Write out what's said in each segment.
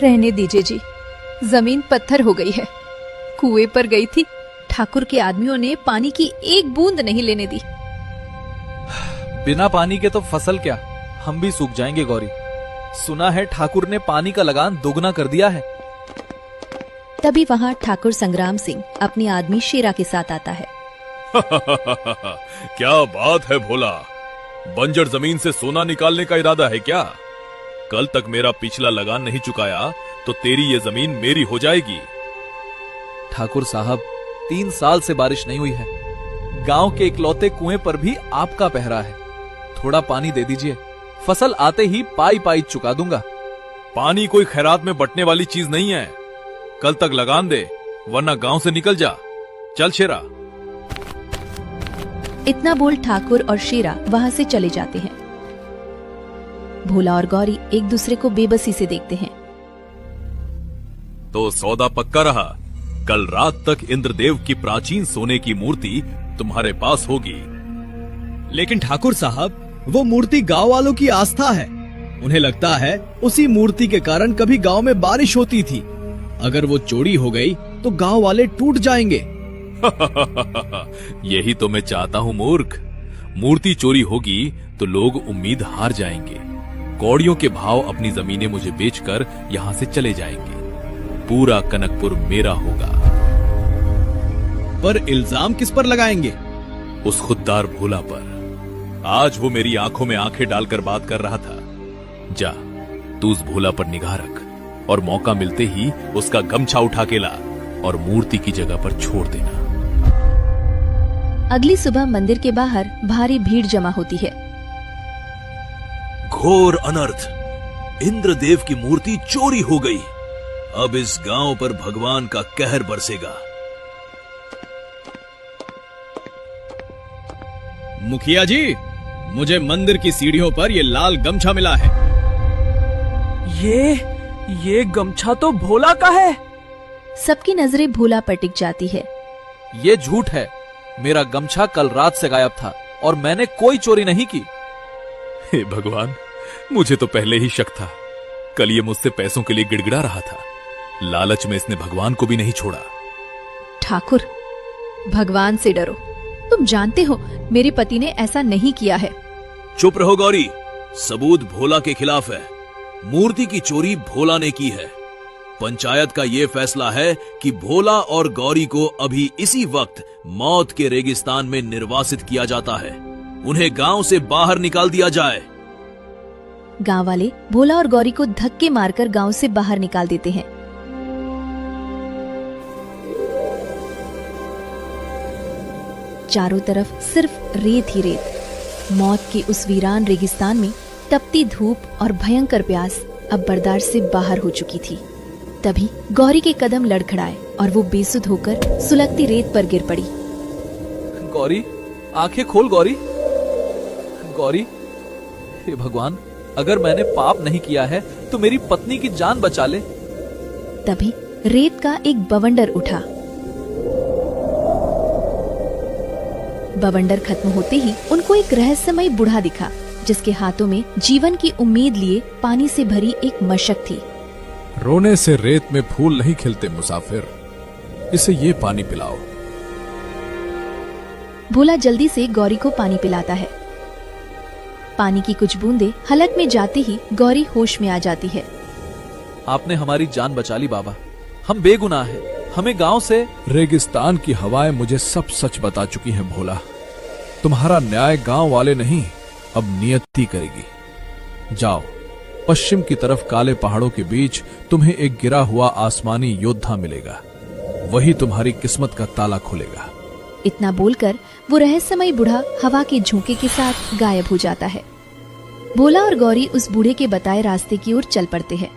रहने दीजिए जी, जमीन पत्थर हो गई है। कुएं पर गई थी, ठाकुर के आदमियों ने पानी की एक बूंद नहीं लेने दी। बिना पानी के तो फसल क्या, हम भी सूख जाएंगे गौरी। सुना है ठाकुर ने पानी का लगान दोगुना कर दिया है। तभी वहाँ ठाकुर संग्राम सिंह अपनी आदमी शेरा के साथ आता है। क्या बात है भोला, बंजर जमीन से सोना निकालने का इरादा है क्या? कल तक मेरा पिछला लगान नहीं चुकाया तो तेरी ये जमीन मेरी हो जाएगी। ठाकुर साहब, 3 साल से बारिश नहीं हुई है। गांव के इकलौते कुएं पर भी आपका पहरा है। थोड़ा पानी दे दीजिए, फसल आते ही पाई पाई चुका दूंगा। पानी कोई खैरात में बटने वाली चीज नहीं है। कल तक लगान दे, वरना गांव से निकल जा। चल शेरा। इतना बोल ठाकुर और शेरा वहाँ से चले जाते हैं। भोला और गौरी एक दूसरे को बेबसी से देखते हैं। तो सौदा पक्का रहा, कल रात तक इंद्रदेव की प्राचीन सोने की मूर्ति तुम्हारे पास होगी। लेकिन ठाकुर साहब, वो मूर्ति गांव वालों की आस्था है। उन्हें लगता है उसी मूर्ति के कारण कभी गांव में बारिश होती थी। अगर वो चोरी हो गई तो गांव वाले टूट जाएंगे। यही तो मैं चाहता हूँ मूर्ख। मूर्ति चोरी होगी तो लोग उम्मीद हार जाएंगे। कौड़ियों के भाव अपनी जमीनें मुझे बेचकर यहाँ से चले जाएंगे। पूरा कनकपुर मेरा होगा। पर इल्जाम किस पर लगाएंगे? उस खुददार भोला पर। आज वो मेरी आंखों में आंखें डालकर बात कर रहा था। जा, तू उस भोला पर निगाह रख और मौका मिलते ही उसका गमछा उठा के ला और मूर्ति की जगह पर छोड़ देना। अगली सुबह मंदिर के बाहर भारी भीड़ जमा होती है। घोर अनर्थ, इंद्रदेव की मूर्ति चोरी हो गई। अब इस गांव पर भगवान का कहर बरसेगा। मुखिया जी, मुझे मंदिर की सीढ़ियों पर ये लाल गमछा मिला है। ये गमछा तो भोला का है। सबकी नजरें भोला पर टिक जाती है। ये झूठ है। मेरा गमछा कल रात से गायब था और मैंने कोई चोरी नहीं की। हे भगवान, मुझे तो पहले ही शक था। कल ये मुझसे पैसों के लिए गिड़गिड़ा रहा था। लालच में इसने भगवान को भी नहीं छोड़ा। ठाकुर, भगवान से डरो। तुम जानते हो मेरे पति ने ऐसा नहीं किया है। चुप रहो गौरी, सबूत भोला के खिलाफ है। मूर्ति की चोरी भोला ने की है। पंचायत का ये फैसला है कि भोला और गौरी को अभी इसी वक्त मौत के रेगिस्तान में निर्वासित किया जाता है। उन्हें गांव से बाहर निकाल दिया जाए। गांव वाले भोला और गौरी को धक्के मारकर गांव से बाहर निकाल देते हैं। चारों तरफ सिर्फ रेत ही रेत। मौत के उस वीरान रेगिस्तान में तपती धूप और भयंकर प्यास अब बर्दाश्त से बाहर हो चुकी थी। तभी गौरी के कदम लड़खड़ाए और वो बेसुध होकर सुलगती रेत पर गिर पड़ी। गौरी, आंखें खोल गौरी। गौरी, हे भगवान, अगर मैंने पाप नहीं किया है तो मेरी पत्नी की जान बचा ले। तभी रेत का एक बवंडर उठा। बवंडर खत्म होते ही उनको एक रहस्यमय बूढ़ा दिखा, जिसके हाथों में जीवन की उम्मीद लिए पानी से भरी एक मशक थी। रोने से रेत में फूल नहीं खिलते मुसाफिर, इसे ये पानी पिलाओ। भोला जल्दी से गौरी को पानी पिलाता है। पानी की कुछ बूंदें हलक में जाते ही गौरी होश में आ जाती है। आपने हमारी जान बचा ली बाबा। हम बेगुनाह हैं। हमें गांव से। रेगिस्तान की हवाएं मुझे सब सच बता चुकी हैं भोला। तुम्हारा न्याय गांव वाले नहीं, अब नियति करेगी। जाओ, पश्चिम की तरफ काले पहाड़ों के बीच तुम्हें एक गिरा हुआ आसमानी योद्धा मिलेगा। वही तुम्हारी किस्मत का ताला खोलेगा। इतना बोलकर वो रहस्यमय बूढ़ा हवा के झोंके के साथ गायब हो जाता है। भोला और गौरी उस बूढ़े के बताए रास्ते की ओर चल पड़ते हैं।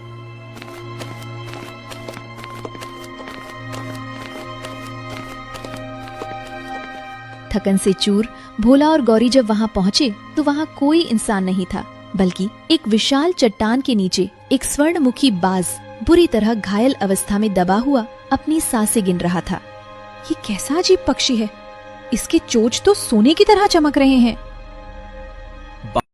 थकन से चूर भोला और गौरी जब वहाँ पहुँचे तो वहाँ कोई इंसान नहीं था, बल्कि एक विशाल चट्टान के नीचे एक स्वर्णमुखी बाज बुरी तरह घायल अवस्था में दबा हुआ अपनी सांसें गिन रहा था। ये कैसा अजीब पक्षी है, इसके चोंच तो सोने की तरह चमक रहे हैं।